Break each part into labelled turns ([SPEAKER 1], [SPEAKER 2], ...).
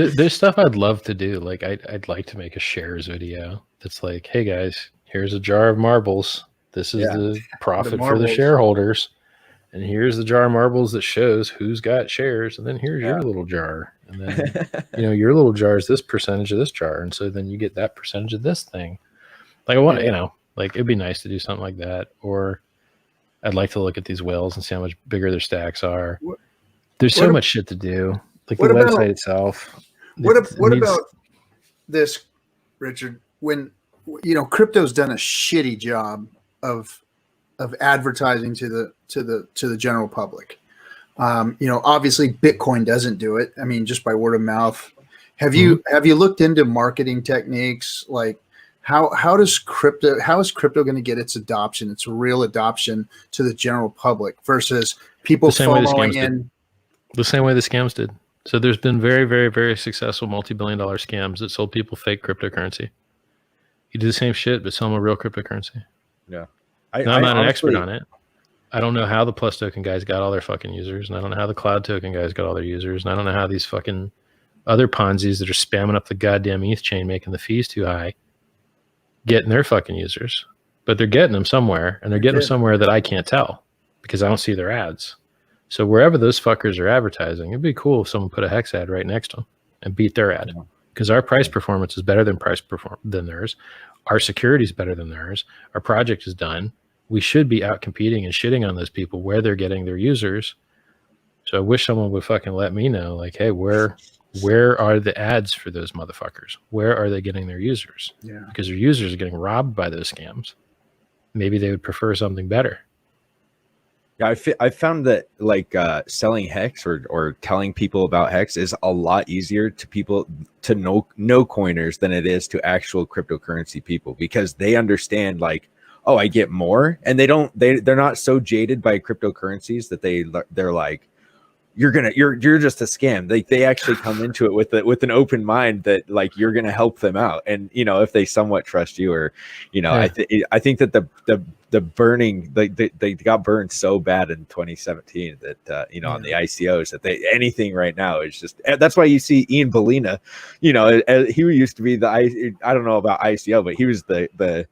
[SPEAKER 1] There's stuff I'd love to do. Like I'd like to make a shares video that's like, hey guys, here's a jar of marbles. This is the profit for the shareholders. And here's the jar of marbles that shows who's got shares. And then here's your little jar. And then, your little jar is this percentage of this jar. And so then you get that percentage of this thing. Like I want, like it'd be nice to do something like that. Or I'd like to look at these whales and see how much bigger their stacks are. There's so much shit to do. Like the website itself.
[SPEAKER 2] What about this, Richard? When crypto's done a shitty job of advertising to the general public. Obviously Bitcoin doesn't do it. I mean, just by word of mouth. Have you looked into marketing techniques? Like how is crypto going to get its adoption, its real adoption to the general public versus people following in?
[SPEAKER 1] The same way the scams did. So there's been very, very, very successful multi-billion-dollar scams that sold people fake cryptocurrency. You do the same shit, but sell them a real cryptocurrency.
[SPEAKER 3] Yeah.
[SPEAKER 1] I'm not an expert on it. I don't know how the Plus token guys got all their fucking users, and I don't know how the Cloud token guys got all their users, and I don't know how these fucking other Ponzi's that are spamming up the goddamn ETH chain, making the fees too high, getting their fucking users. But they're getting them somewhere, and they're getting them somewhere that I can't tell because I don't see their ads. So wherever those fuckers are advertising, it'd be cool if someone put a Hex ad right next to them and beat their ad, because our price performance is better than theirs. Our security is better than theirs. Our project is done. We should be out competing and shitting on those people where they're getting their users. So I wish someone would fucking let me know, like, hey, where are the ads for those motherfuckers? Where are they getting their users?
[SPEAKER 2] Yeah.
[SPEAKER 1] Because their users are getting robbed by those scams. Maybe they would prefer something better.
[SPEAKER 3] Yeah, I found that like selling Hex or telling people about Hex is a lot easier to people, to no coiners, than it is to actual cryptocurrency people, because they understand like, oh, I get more, and they're not so jaded by cryptocurrencies that they're like, you're just a scam. Like they actually come into it with an open mind that like you're gonna help them out, and if they somewhat trust you, or I think that the burning, they got burned so bad in 2017 that on the ICOs that anything right now is just, that's why you see Ian Bellina, he used to be I don't know about ICO, but he was the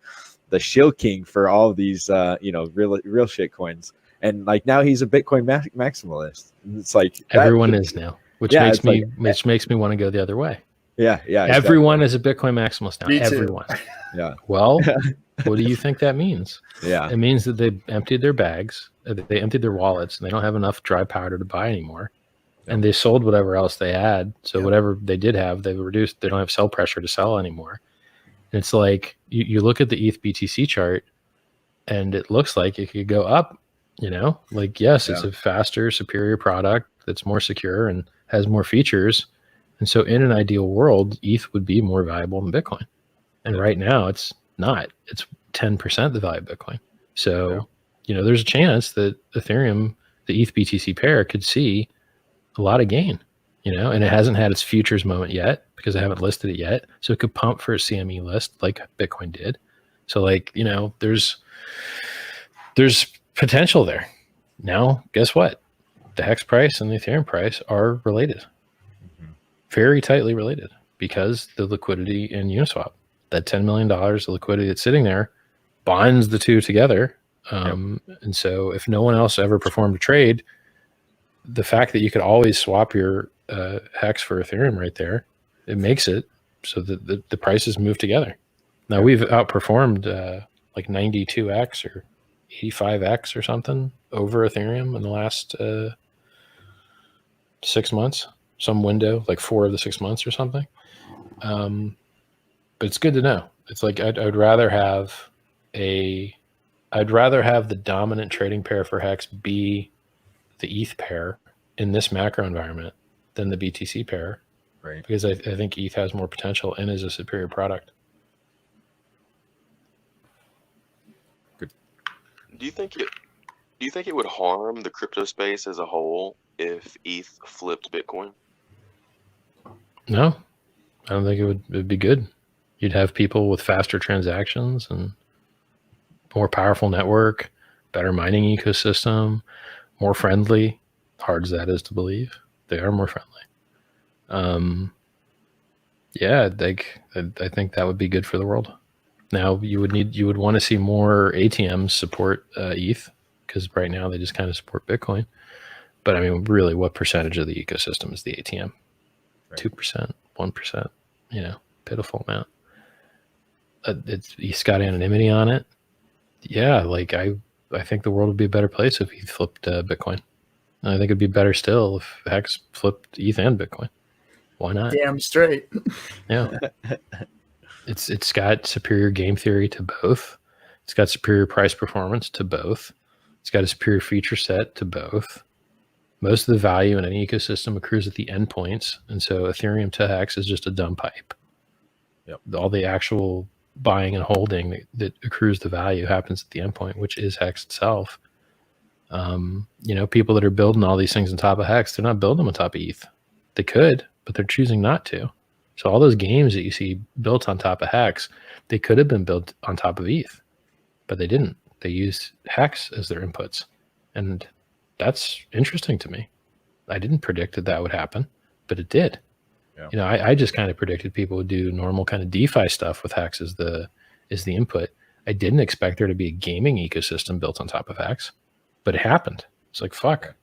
[SPEAKER 3] shill king for all of these real shit coins. And like now he's a Bitcoin maximalist. It's like
[SPEAKER 1] everyone is now, which makes me want to go the other way.
[SPEAKER 3] Yeah.
[SPEAKER 1] Everyone is a Bitcoin maximalist now.
[SPEAKER 2] Me too.
[SPEAKER 1] Everyone.
[SPEAKER 3] Yeah.
[SPEAKER 1] Well, what do you think that means?
[SPEAKER 3] Yeah.
[SPEAKER 1] It means that they emptied their bags, they emptied their wallets, and they don't have enough dry powder to buy anymore. And they sold whatever else they had. So whatever they did have, they reduced. They don't have sell pressure to sell anymore. And it's like you look at the ETH BTC chart, and it looks like it could go up. Yes, it's a faster, superior product that's more secure and has more features. And so in an ideal world, ETH would be more valuable than Bitcoin. And right now it's not. It's 10% the value of Bitcoin. So, there's a chance that Ethereum, the ETH BTC pair, could see a lot of gain, and it hasn't had its futures moment yet because I haven't listed it yet. So it could pump for a CME list like Bitcoin did. So there's potential there. Now, guess what? The Hex price and the Ethereum price are related, very tightly related, because the liquidity in Uniswap, that $10 million of liquidity that's sitting there, binds the two together. And so if no one else ever performed a trade, the fact that you could always swap your Hex for Ethereum right there, it makes it so that the prices move together. Now we've outperformed like 92x or 85x or something over Ethereum in the last 6 months, some window, like 4 of the 6 months or something. But it's good to know. It's like I'd rather have the dominant trading pair for Hex be the ETH pair in this macro environment than the BTC pair,
[SPEAKER 3] right?
[SPEAKER 1] Because I think ETH has more potential and is a superior product.
[SPEAKER 4] Do you think it would harm the crypto space as a whole if ETH flipped Bitcoin?
[SPEAKER 1] No, I don't think it'd be good. You'd have people with faster transactions and more powerful network, better mining ecosystem, more friendly. Hard as that is to believe, they are more friendly. Yeah, like I think that would be good for the world. Now you would want to see more ATMs support ETH, because right now they just kind of support Bitcoin. But I mean, really, what percentage of the ecosystem is the ATM? 2%, 1%. Pitiful amount. It's got anonymity on it. Yeah, like I think the world would be a better place if he flipped Bitcoin. And I think it'd be better still if Hex flipped ETH and Bitcoin. Why not?
[SPEAKER 2] Damn straight.
[SPEAKER 1] Yeah. It's got superior game theory to both. It's got superior price performance to both. It's got a superior feature set to both. Most of the value in an ecosystem accrues at the endpoints, and so Ethereum to Hex is just a dumb pipe.
[SPEAKER 3] Yep.
[SPEAKER 1] All the actual buying and holding that accrues the value happens at the endpoint, which is Hex itself. People that are building all these things on top of Hex, they're not building them on top of ETH. They could, but they're choosing not to. So all those games that you see built on top of Hex, they could have been built on top of ETH, but they didn't. They used Hex as their inputs. And that's interesting to me. I didn't predict that would happen, but it did. Yeah. I just kind of predicted people would do normal kind of DeFi stuff with Hex as the input. I didn't expect there to be a gaming ecosystem built on top of Hex, but it happened. It's like, fuck.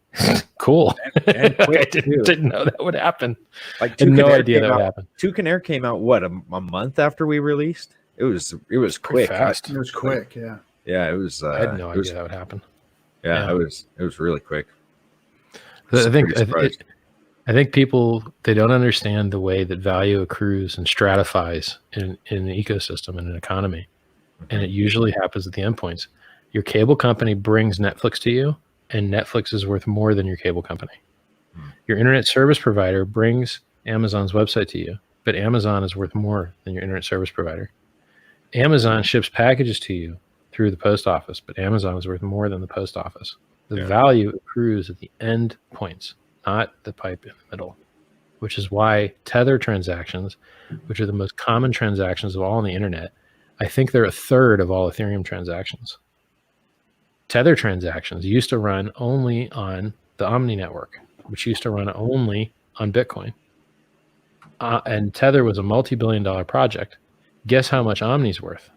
[SPEAKER 1] Cool.
[SPEAKER 3] And
[SPEAKER 1] I didn't know that would happen.
[SPEAKER 3] Like,
[SPEAKER 1] I had no idea that would happen.
[SPEAKER 3] Toucan Air came out what, a month after we released? It was quick.
[SPEAKER 1] Fast.
[SPEAKER 2] It was quick, yeah.
[SPEAKER 3] Yeah, it was.
[SPEAKER 1] I had no idea that would happen.
[SPEAKER 3] Yeah, it was really quick.
[SPEAKER 1] I think people, they don't understand the way that value accrues and stratifies in an ecosystem and an economy. And it usually happens at the endpoints. Your cable company brings Netflix to you, and Netflix is worth more than your cable company. Your internet service provider brings Amazon's website to you, but Amazon is worth more than your internet service provider. Amazon ships packages to you through the post office, but Amazon is worth more than the post office. The value accrues at the end points, not the pipe in the middle, which is why Tether transactions, which are the most common transactions of all on the internet, I think they're a third of all Ethereum transactions. Tether transactions used to run only on the Omni network, which used to run only on Bitcoin. And Tether was a multi-billion-dollar project. Guess how much Omni's worth?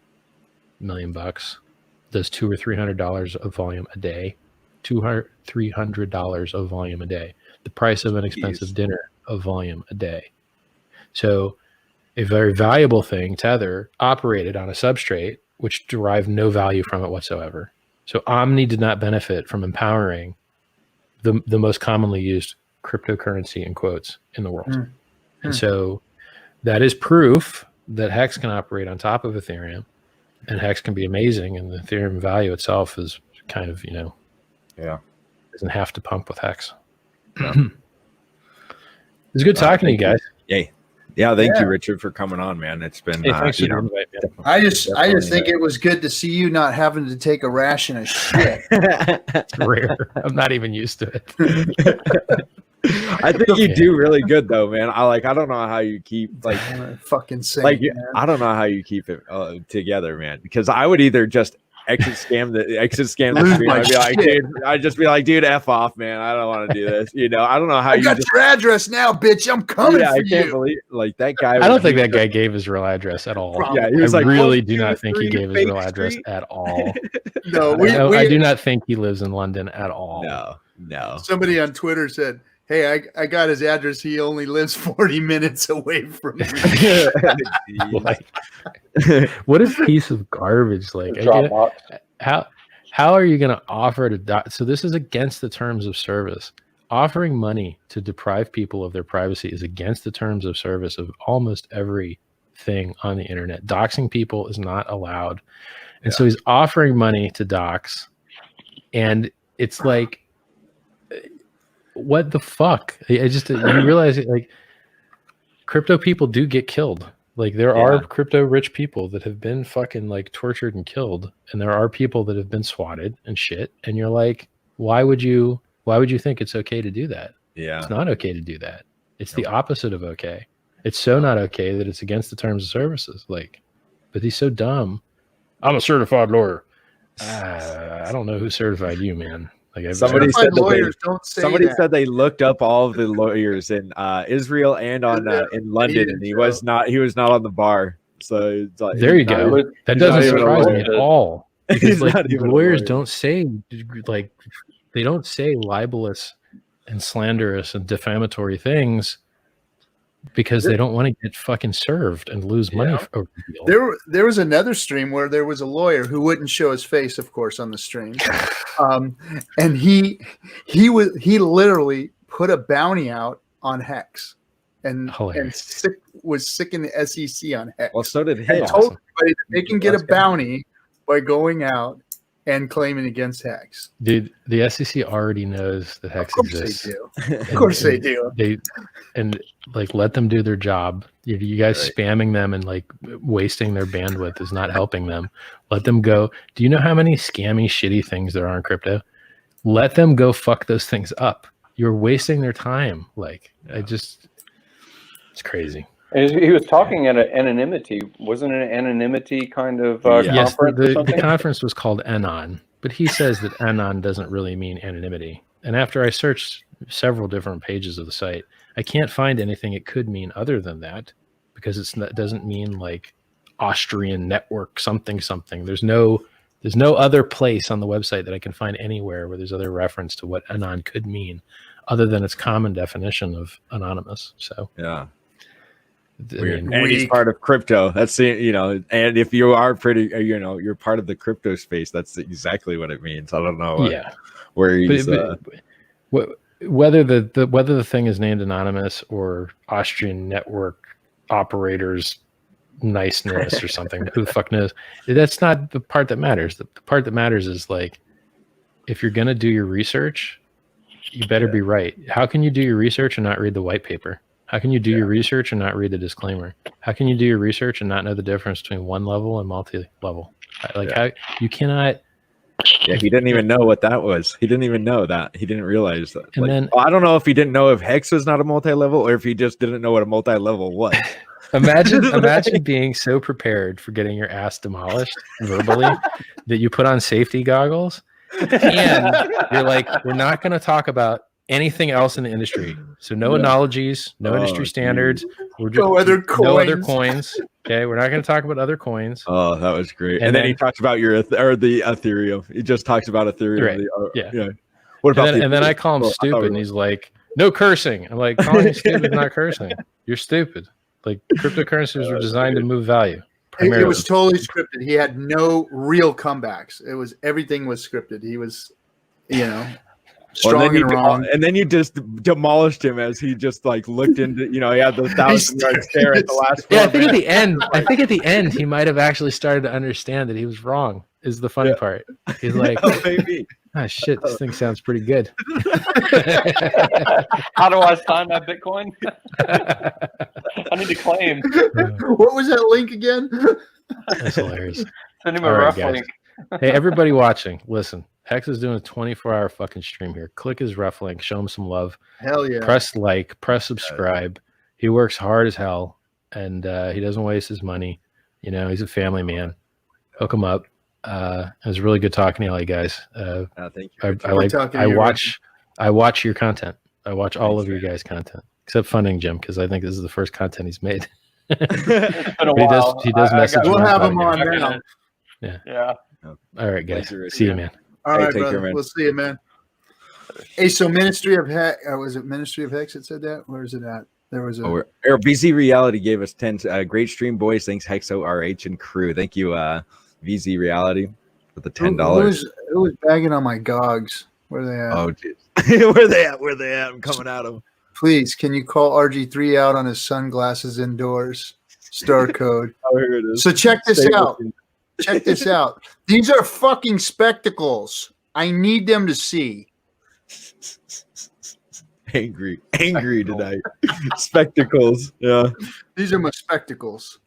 [SPEAKER 1] $1 million. Does $200 or $300 of volume a day. $300 of volume a day. The price of an expensive dinner of volume a day. So a very valuable thing, Tether, operated on a substrate which derived no value from it whatsoever. So Omni did not benefit from empowering the most commonly used cryptocurrency in quotes in the world. And so that is proof that Hex can operate on top of Ethereum, and Hex can be amazing, and the Ethereum value itself is kind of, doesn't have to pump with Hex. It's good talking to you guys.
[SPEAKER 3] Yay. Yeah, thank you, Richard, for coming on, man. It's been
[SPEAKER 1] thanks for the invite, man.
[SPEAKER 2] I just think it was good to see you not having to take a ration of shit.
[SPEAKER 1] It's rare. I'm not even used to it.
[SPEAKER 3] I think you do really good though, man. I don't know how you keep
[SPEAKER 2] fucking saying,
[SPEAKER 3] like, I don't know how you keep it together, man, because I would either just exit scam the stream. I'd just be like, dude, F off, man. I don't want to do this. I don't know how
[SPEAKER 2] I got your address now, bitch. I'm coming for you.
[SPEAKER 3] I can't believe that guy.
[SPEAKER 1] I don't think that guy gave his real address at all.
[SPEAKER 3] Yeah, he was
[SPEAKER 1] I really do not think he gave his real address at all.
[SPEAKER 2] No,
[SPEAKER 1] I do not think he lives in London at all.
[SPEAKER 3] No.
[SPEAKER 2] Somebody on Twitter said, hey, I got his address. He only lives 40 minutes away from me.
[SPEAKER 1] What a piece of garbage. Like, how are you going to offer to so this is against the terms of service. Offering money to deprive people of their privacy is against the terms of service of almost everything on the internet. Doxing people is not allowed. And so he's offering money to dox, and it's like, what the fuck? You realize it, like, crypto people do get killed. Like, there are crypto rich people that have been fucking like tortured and killed, and there are people that have been swatted and shit. And you're like, why would you think it's okay to do that?
[SPEAKER 3] Yeah,
[SPEAKER 1] it's not okay to do that. It's the opposite of okay. It's so not okay that it's against the terms of services. Like, but he's so dumb. I'm a certified lawyer. I don't know who certified you, man. Like
[SPEAKER 3] Somebody
[SPEAKER 2] Certified
[SPEAKER 3] said that
[SPEAKER 2] lawyers don't say
[SPEAKER 3] somebody
[SPEAKER 2] that.
[SPEAKER 3] said they looked up all of the lawyers in Israel and in London, and he was not on the bar. So it's like,
[SPEAKER 1] there you go. That
[SPEAKER 3] he's
[SPEAKER 1] doesn't
[SPEAKER 3] not even a
[SPEAKER 1] surprise me
[SPEAKER 3] lawyer.
[SPEAKER 1] at all. Because
[SPEAKER 3] He's
[SPEAKER 1] like
[SPEAKER 3] not even a
[SPEAKER 1] lawyers
[SPEAKER 3] lawyer.
[SPEAKER 1] don't say like they don't say libelous and slanderous and defamatory things because they don't want to get fucking served and lose money over the deal.
[SPEAKER 2] There was another stream where there was a lawyer who wouldn't show his face, of course, on the stream, and he literally put a bounty out on Hex, and was sick in the SEC on Hex.
[SPEAKER 3] Well, so did
[SPEAKER 2] and
[SPEAKER 3] he.
[SPEAKER 2] told everybody that they can get a bounty by going out and claiming against Hex.
[SPEAKER 1] Dude, the SEC already knows that Hex exists.
[SPEAKER 2] They do. Of course they do.
[SPEAKER 1] And like let them do their job. You guys spamming them and like wasting their bandwidth is not helping them. Let them go. Do you know how many scammy, shitty things there are in crypto? Let them go fuck those things up. You're wasting their time. Like it's crazy.
[SPEAKER 5] And he was talking at an anonymity. Wasn't it an anonymity kind of
[SPEAKER 1] yes,
[SPEAKER 5] conference?
[SPEAKER 1] The conference was called Anon, but he says that Anon doesn't really mean anonymity. And after I searched several different pages of the site, I can't find anything it could mean other than that, because it doesn't mean like Austrian network something. There's no other place on the website that I can find anywhere where there's other reference to what Anon could mean, other than its common definition of anonymous. So
[SPEAKER 3] yeah.
[SPEAKER 1] Weird.
[SPEAKER 3] And he's part of crypto. That's and if you are pretty, you're part of the crypto space. That's exactly what it means. I don't know. Where he's
[SPEAKER 1] whether the thing is named anonymous or Austrian network operators niceness or something. Who the fuck knows? That's not the part that matters. The part that matters is like, if you're gonna do your research, you better be right. How can you do your research and not read the white paper? How can you do your research and not read the disclaimer? How can you do your research and not know the difference between one level and multi-level? Like how you cannot.
[SPEAKER 3] Yeah, he didn't even know what that was. He didn't even know that. He didn't realize that.
[SPEAKER 1] And then
[SPEAKER 3] I don't know if he didn't know if Hex was not a multi-level or if he just didn't know what a multi-level was.
[SPEAKER 1] Imagine being so prepared for getting your ass demolished verbally that you put on safety goggles and you're like, we're not going to talk about anything else in the industry. So no analogies, no industry standards. We're just,
[SPEAKER 2] no other
[SPEAKER 1] coins. Okay, we're not going to talk about other coins.
[SPEAKER 3] Oh, that was great. And then he talks about the Ethereum. He just talks about Ethereum.
[SPEAKER 1] Right.
[SPEAKER 3] What about
[SPEAKER 1] and then I call him stupid, and he's like, "No cursing." I'm like, calling you stupid is not cursing. You're stupid. Like cryptocurrencies were designed to move value.
[SPEAKER 2] It was totally scripted. He had no real comebacks. Everything was scripted. He was, strong and wrong.
[SPEAKER 3] And then you just demolished him as he just like looked into, he had the 1,000-yard stare at the last.
[SPEAKER 1] Yeah, I think at the end, he might have actually started to understand that he was wrong. Is the funny part? He's like, shit, this thing sounds pretty good.
[SPEAKER 5] How do I sign my Bitcoin? I need to claim.
[SPEAKER 2] What was that link again?
[SPEAKER 1] That's hilarious.
[SPEAKER 5] Send him a rough link.
[SPEAKER 1] Hey, everybody watching, listen. Hex is doing a 24-hour fucking stream here. Click his ref link. Show him some love.
[SPEAKER 2] Hell yeah.
[SPEAKER 1] Press like. Press subscribe. He works hard as hell, and he doesn't waste his money. He's a family man. Hook him up. It was really good talking to all you guys.
[SPEAKER 3] Thank you.
[SPEAKER 1] I watch your content. I watch all of your guys' content, except Funding Jim, because I think this is the first content he's made.
[SPEAKER 5] It's been a while.
[SPEAKER 1] He does message.
[SPEAKER 2] We'll have him on now.
[SPEAKER 5] Yeah.
[SPEAKER 1] All right, guys. See you, man.
[SPEAKER 2] All right, brother. We'll see you, man. Hey, so Ministry of Hex, was it Ministry of Hex that said that? Where is it at? There was a
[SPEAKER 3] VZ Reality gave us 10 great stream, boys. Thanks, Hexo, RH, and crew. Thank you, VZ Reality, for the $10.
[SPEAKER 2] Who was bagging on my gogs? Where are they at?
[SPEAKER 3] Oh, dude. Where they at? I'm coming at them.
[SPEAKER 2] Please, can you call RG3 out on his sunglasses indoors? Star code.
[SPEAKER 3] Here it is.
[SPEAKER 2] So check this out. Check this out. These are fucking spectacles. I need them to see.
[SPEAKER 3] Angry tonight. Spectacles. Yeah.
[SPEAKER 2] These are my spectacles.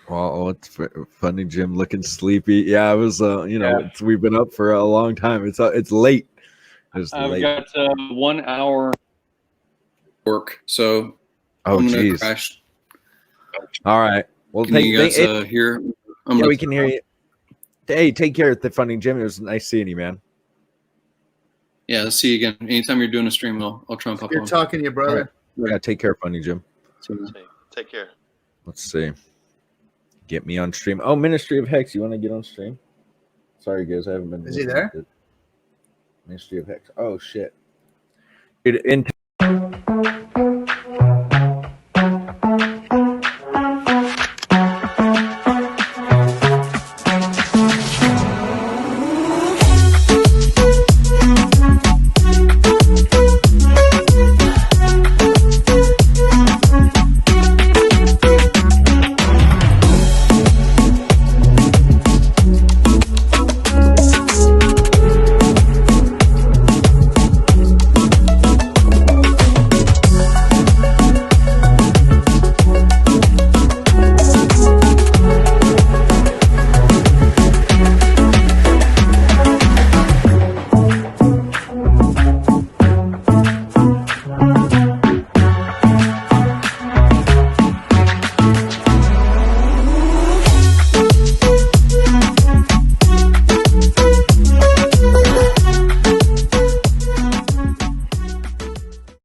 [SPEAKER 3] Oh, it's funny, Jim. Looking sleepy. Yeah, it was. We've been up for a long time. It's late.
[SPEAKER 5] I've got 1 hour work, so
[SPEAKER 3] I'm gonna
[SPEAKER 5] crash.
[SPEAKER 3] All right. Well,
[SPEAKER 5] can you guys hear?
[SPEAKER 3] We can hear you. Hey, take care of the Funding Jim. It was nice seeing you, man.
[SPEAKER 6] Yeah, let's see you again. Anytime you're doing a stream, I'll try and pop
[SPEAKER 2] Good
[SPEAKER 6] on.
[SPEAKER 2] talking to you, brother.
[SPEAKER 3] Yeah, take care, Funny Jim.
[SPEAKER 6] See you.
[SPEAKER 4] Hey, take care.
[SPEAKER 3] Let's see. Get me on stream. Oh, Ministry of Hex. You want to get on stream? Sorry, guys. I haven't been.
[SPEAKER 2] Is he
[SPEAKER 3] looking
[SPEAKER 2] there?
[SPEAKER 3] at it. Ministry of Hex. Oh, shit. Dude,